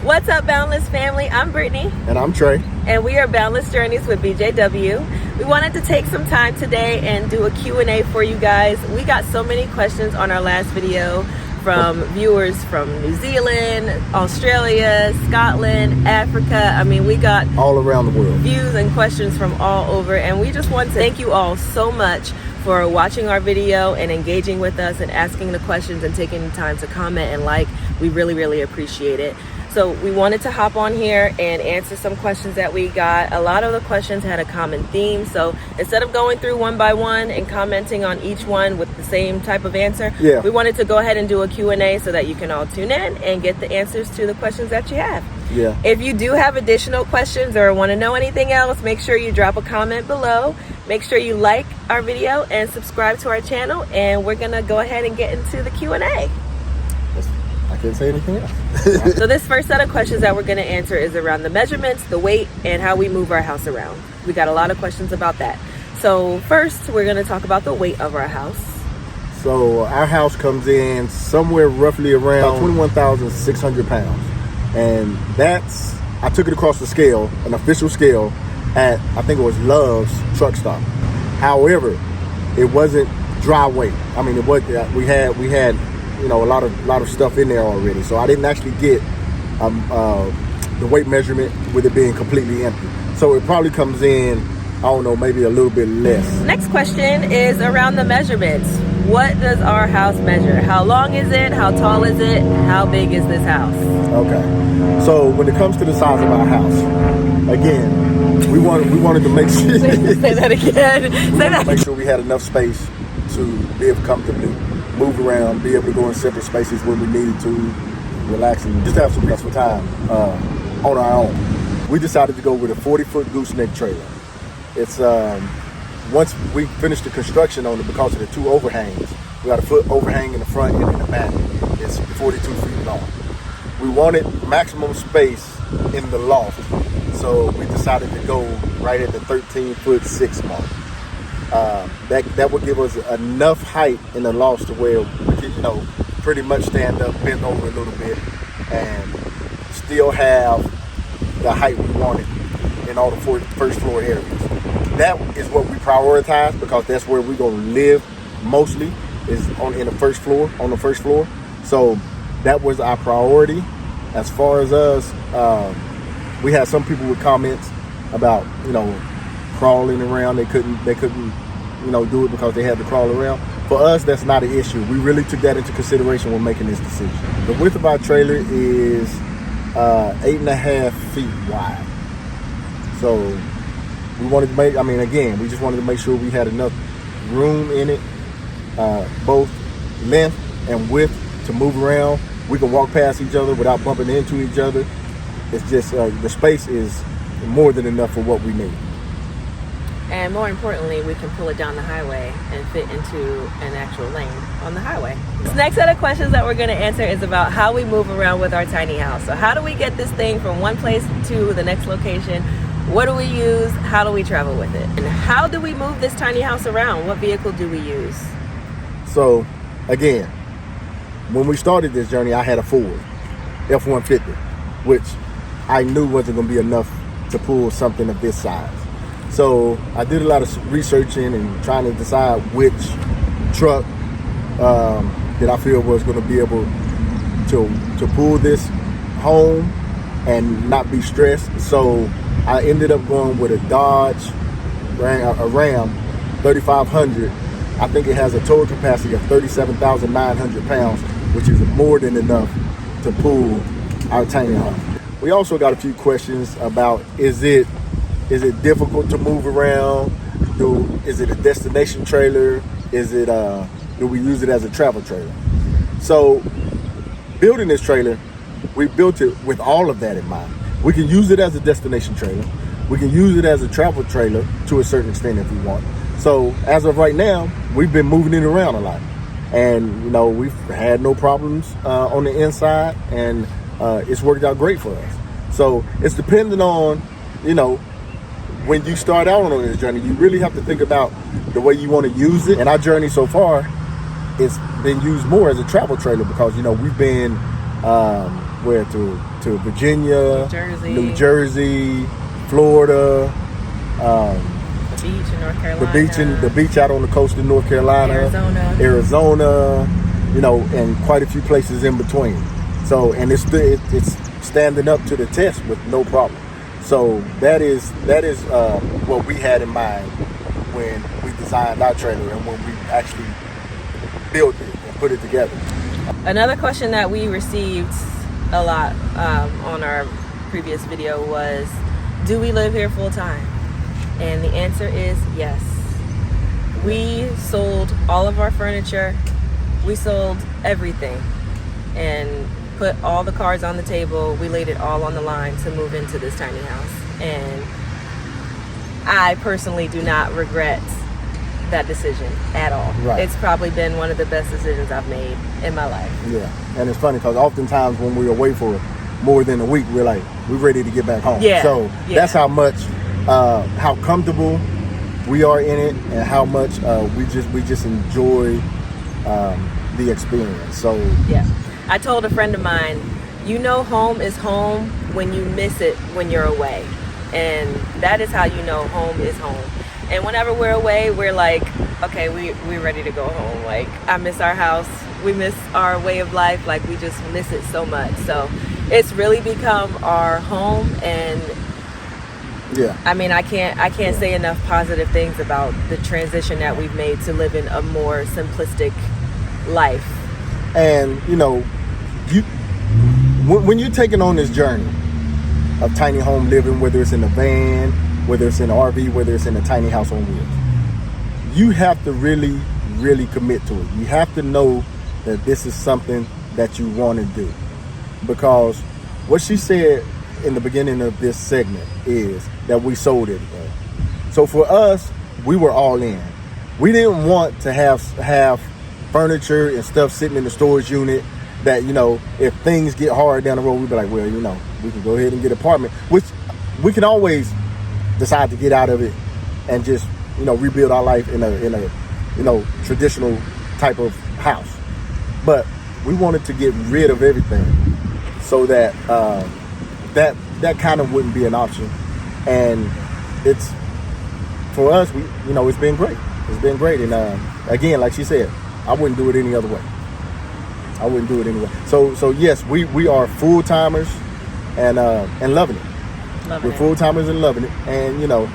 What's up, Boundless family? I'm Brittany. And I'm Trey. And we are Boundless Journeys with BJW. We wanted to take some time today and do a Q&A for you guys. We got so many questions on our last video from viewers from New Zealand, Australia, Scotland, Africa. I mean, we got all around the world views and questions from all over. And we just want to thank you all so much for watching our video and engaging with us and asking the questions and taking the time to comment and like. We really, really appreciate it. So we wanted to hop on here and answer some questions that we got. A lot of the questions had a common theme. So instead of going through one by one and commenting on each one with the same type of answer, we wanted to go ahead and do a Q&A so that you can all tune in and get the answers to the questions that you have. Yeah. If you do have additional questions or want to know anything else, make sure you drop a comment below. Make sure you like our video and subscribe to our channel. And we're going to go ahead and get into the Q&A. I can't say anything else. So this first set of questions that we're going to answer is around the measurements, the weight, and how we move our house around. We got a lot of questions about that. So first, we're going to talk about the weight of our house. So our house comes in somewhere roughly around 21,600 pounds. And that's, I took it across the scale, an official scale, at, I think it was Love's truck stop. However, it wasn't dry weight. I mean, it was, we had you know, a lot of stuff in there already. So I didn't actually get the weight measurement with it being completely empty. So it probably comes in, I don't know, maybe a little bit less. Next question is around the measurements. What does our house measure? How long is it? How tall is it? How big is this house? Okay. So when it comes to the size of our house, again, we wanted to make sure say that again. Make sure we had enough space to be able to comfortably move around, be able to go in separate spaces when we needed to, relax and just have some restful time on our own. We decided to go with a 40-foot gooseneck trailer. It's once we finished the construction on it, because of the two overhangs, we got a foot overhang in the front and in the back. It's 42 feet long. We wanted maximum space in the loft, so we decided to go right at the 13'6" mark. That would give us enough height in the loft to where we can, you know, pretty much stand up, bend over a little bit, and still have the height we wanted in all the first floor areas. That is what we prioritize because that's where we're gonna live mostly, is on the first floor. So that was our priority. As far as us, we had some people with comments about, you know, crawling around. They couldn't, you know, do it because they had to crawl around. For us, that's not an issue. We really took that into consideration when making this decision. The width of our trailer is 8.5 feet wide. So we wanted to make, we just wanted to make sure we had enough room in it, both length and width to move around. We can walk past each other without bumping into each other. It's just, the space is more than enough for what we need. And more importantly, we can pull it down the highway and fit into an actual lane on the highway. This next set of questions that we're going to answer is about how we move around with our tiny house. So how do we get this thing from one place to the next location? What do we use? How do we travel with it? And how do we move this tiny house around? What vehicle do we use? So again, when we started this journey, I had a Ford F-150, which I knew wasn't going to be enough to pull something of this size. So I did a lot of researching and trying to decide which truck that I feel was going to be able to pull this home and not be stressed. So I ended up going with a Dodge Ram 3500. I think it has a total capacity of 37,900 pounds, which is more than enough to pull our tiny home. We also got a few questions about, is it difficult to move around? Is it a destination trailer? Do we use it as a travel trailer? So building this trailer, we built it with all of that in mind. We can use it as a destination trailer. We can use it as a travel trailer to a certain extent if we want. So as of right now, we've been moving it around a lot. And, you know, we've had no problems on the inside, and it's worked out great for us. So it's dependent on, you know, when you start out on this journey, you really have to think about the way you want to use it. And our journey so far, it's been used more as a travel trailer because, you know, we've been where to Virginia, New Jersey, Florida, the beach in North Carolina, the beach out on the coast of North Carolina, Arizona, you know, and quite a few places in between. So, and it's standing up to the test with no problem. So that is what we had in mind when we designed our trailer and when we actually built it and put it together. Another question that we received a lot on our previous video was, do we live here full time? And the answer is yes. We sold all of our furniture. We sold everything and put all the cards on the table. We laid it all on the line to move into this tiny house. And I personally do not regret that decision at all. Right. It's probably been one of the best decisions I've made in my life. Yeah, and it's funny because oftentimes when we're away for more than a week, we're ready to get back home. Yeah. So that's how much, how comfortable we are in it, and how much we just enjoy the experience. So yeah, I told a friend of mine, you know, home is home when you miss it when you're away, and that is how you know home is home. And whenever we're away, we're like, okay, we're ready to go home. Like, I miss our house. We miss our way of life. Like, we just miss it so much. So it's really become our home. And yeah, I mean, I can't say enough positive things about the transition that we've made to living a more simplistic life. And, you know, when you're taking on this journey of tiny home living, whether it's in a van, whether it's in an RV, whether it's in a tiny house on wheels, you have to really, really commit to it. You have to know that this is something that you want to do. Because what she said in the beginning of this segment is that we sold it. So for us, we were all in. We didn't want to have furniture and stuff sitting in the storage unit that, you know, if things get hard down the road, we'd be like, well, you know, we can go ahead and get an apartment, which we can always decide to get out of it and just, you know, rebuild our life in a you know, traditional type of house. But we wanted to get rid of everything so that that kind of wouldn't be an option. And it's, for us, you know, it's been great. It's been great. And again, like she said, I wouldn't do it any other way. I wouldn't do it anyway. So yes, we are full timers and loving it. We're full timers and loving it, and you know.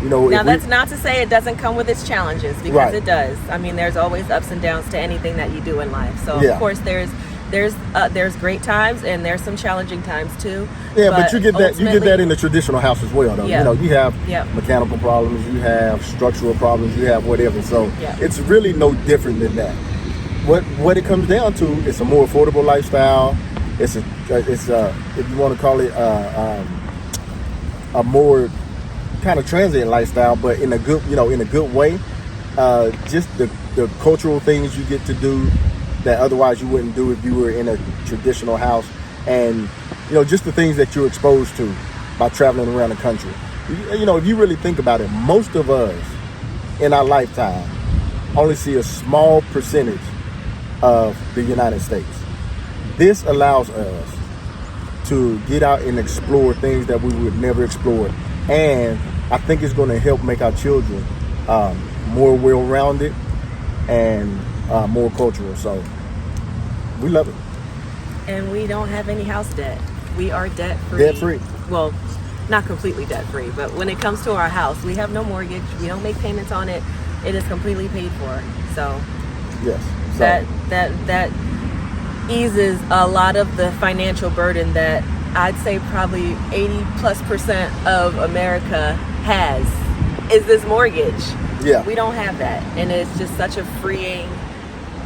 Now that's not to say it doesn't come with its challenges, because it does. I mean, there's always ups and downs to anything that you do in life. So of course there's great times and there's some challenging times too. Yeah, but you get that in the traditional house as well, though. Yeah. You know, you have mechanical problems, you have structural problems, you have whatever. So it's really no different than that. What it comes down to is a more affordable lifestyle. It's if you want to call it a more kind of transient lifestyle, but in a good way. Just the cultural things you get to do that otherwise you wouldn't do if you were in a traditional house, and you know, just the things that you're exposed to by traveling around the country. You know, if you really think about it, most of us in our lifetime only see a small percentage of the United States. This allows us to get out and explore things that we would never explore, and I think it's going to help make our children more well-rounded and more cultural. So we love it. And we don't have any house debt. We are debt-free. Debt-free. Well, not completely debt-free, but when it comes to our house, we have no mortgage. We don't make payments on it. It is completely paid for. So yes, that eases a lot of the financial burden that I'd say probably 80+% of America has, is this mortgage. Yeah. We don't have that. And it's just such a freeing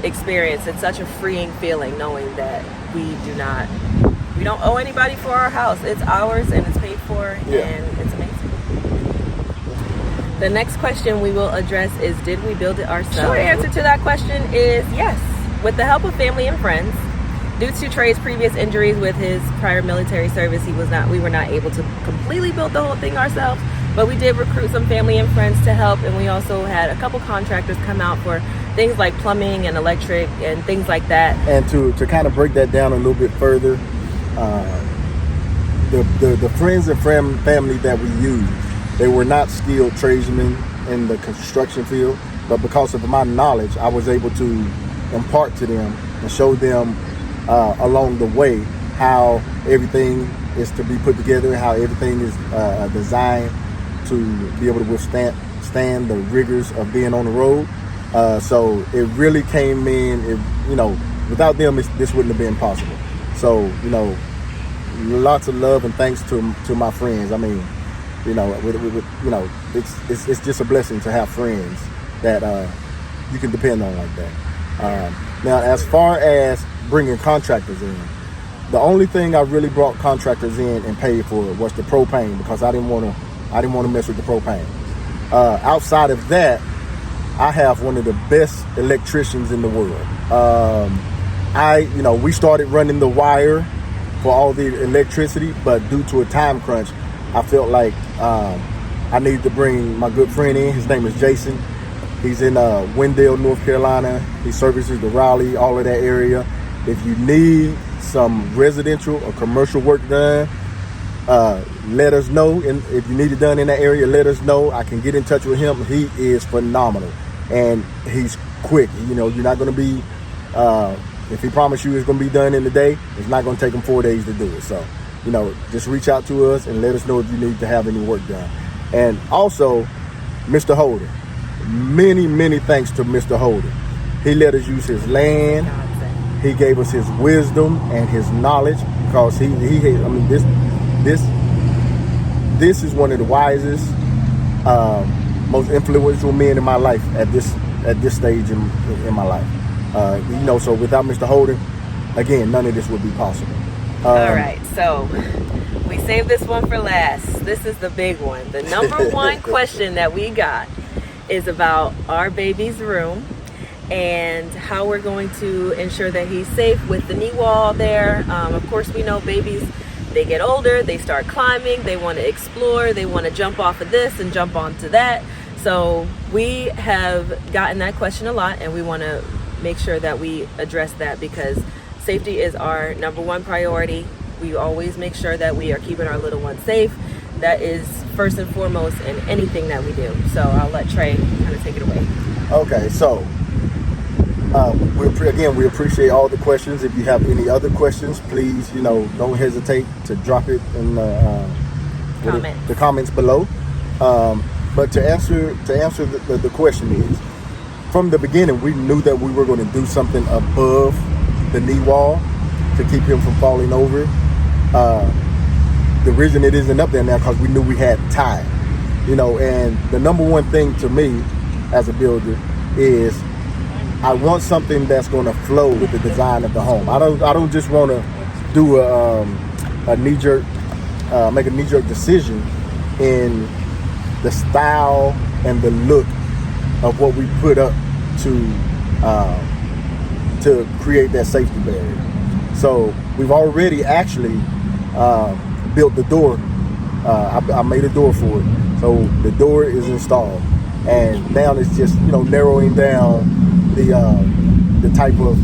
experience. It's such a freeing feeling knowing that we don't owe anybody for our house. It's ours and it's paid for, and it's amazing. The next question we will address is, did we build it ourselves? Short answer to that question is yes. With the help of family and friends. Due to Trey's previous injuries with his prior military service, we were not able to completely build the whole thing ourselves, But we did recruit some family and friends to help, and we also had a couple contractors come out for things like plumbing and electric and things like that. And to kind of break that down a little bit further, the friends and family that we used, they were not skilled tradesmen in the construction field, but because of my knowledge, I was able to impart to them and show them along the way how everything is to be put together, how everything is designed to be able to withstand the rigors of being on the road. So it really came in, without them, this wouldn't have been possible. So, lots of love and thanks to my friends. I mean, it's just a blessing to have friends that you can depend on like that. Now, as far as bringing contractors in, the only thing I really brought contractors in and paid for was the propane, because I didn't want to mess with the propane. Outside of that, I have one of the best electricians in the world. We started running the wire for all the electricity, but due to a time crunch, I felt like I needed to bring my good friend in. His name is Jason. He's in Wendell, North Carolina. He services the Raleigh, all of that area. If you need some residential or commercial work done, let us know. And if you need it done in that area, let us know. I can get in touch with him. He is phenomenal, and he's quick. You're not going to be, if he promised you it's going to be done in the day, it's not going to take him 4 days to do it. So, just reach out to us and let us know if you need to have any work done. And also, Mr. Holder, many thanks to Mr. Holder. He let us use his land. He gave us his wisdom and his knowledge, because this is one of the wisest, most influential men in my life at this stage in my life. So without Mr. Holder, again, none of this would be possible. All right, so we saved this one for last. This is the big one. The number one question that we got is about our baby's room and how we're going to ensure that he's safe with the knee wall there. Of course, we know babies, they get older, they start climbing, they want to explore, they want to jump off of this and jump onto that. So we have gotten that question a lot, and we want to make sure that we address that, because safety is our number one priority. We always make sure that we are keeping our little ones safe. That is first and foremost in anything that we do. So I'll let Trey kind of take it away. Okay, so we appreciate all the questions. If you have any other questions, please, don't hesitate to drop it in the comments below. But to answer the question is, from the beginning, we knew that we were going to do something above the knee wall to keep him from falling over. The reason it isn't up there now, because we knew we had time, and the number one thing to me as a builder is I want something that's going to flow with the design of the home. I don't just want to do make a knee-jerk decision in the style and the look of what we put up to create that safety barrier. So we've already actually built the door. I made a door for it, so the door is installed, and now it's just narrowing down the type of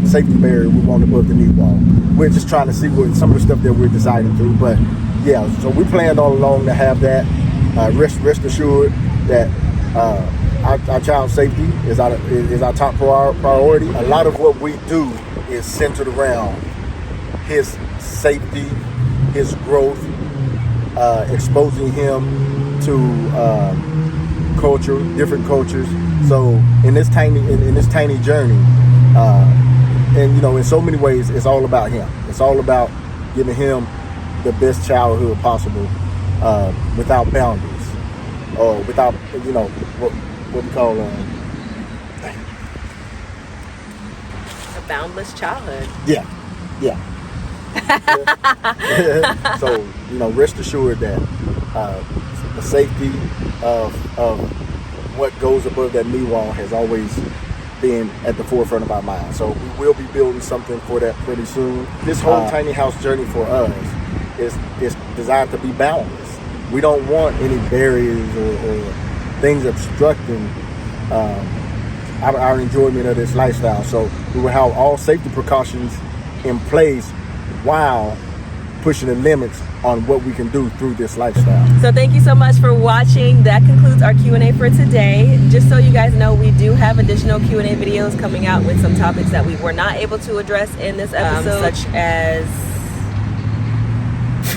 safety barrier we want above the knee wall. We're just trying to see what some of the stuff that we're deciding to, but yeah. So we planned all along to have that. Rest assured that our child safety is our top priority. A lot of what we do is centered around his safety, his growth, exposing him to different cultures. So in this tiny journey, and in so many ways, it's all about him. It's all about giving him the best childhood possible, without boundaries, or without what we call a boundless childhood. Yeah. So rest assured that the safety of what goes above that knee wall has always been at the forefront of our mind. So we will be building something for that pretty soon. This whole tiny house journey for us is designed to be boundless. We don't want any barriers or things obstructing our enjoyment of this lifestyle. So we will have all safety precautions in place while pushing the limits on what we can do through this lifestyle. So thank you so much for watching. That concludes our Q&A for today. Just so you guys know, we do have additional Q&A videos coming out with some topics that we were not able to address in this episode, such as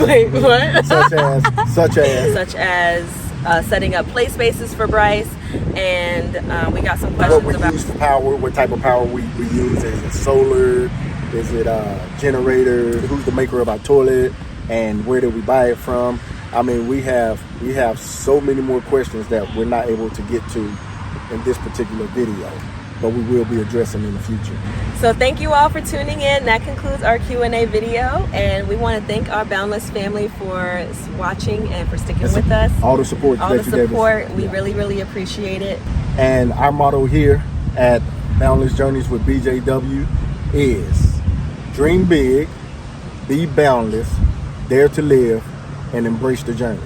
wait, what? such as setting up play spaces for Bryce, and we got some questions what we about use for power, what type of power we use. Is it solar? Is it a generator? Who's the maker of our toilet? And where did we buy it from? I mean, we have so many more questions that we're not able to get to in this particular video, but we will be addressing in the future. So thank you all for tuning in. That concludes our Q&A video, and we want to thank our Boundless family for watching and for sticking with us. All the support all that the you support. gave us. We really appreciate it. And our motto here at Boundless Journeys with BJW is dream big, be boundless, dare to live, and embrace the journey.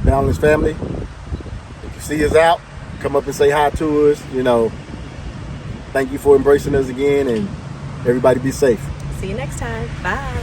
Boundless family, if you see us out, come up and say hi to us. You know, thank you for embracing us again, and everybody be safe. See you next time. Bye.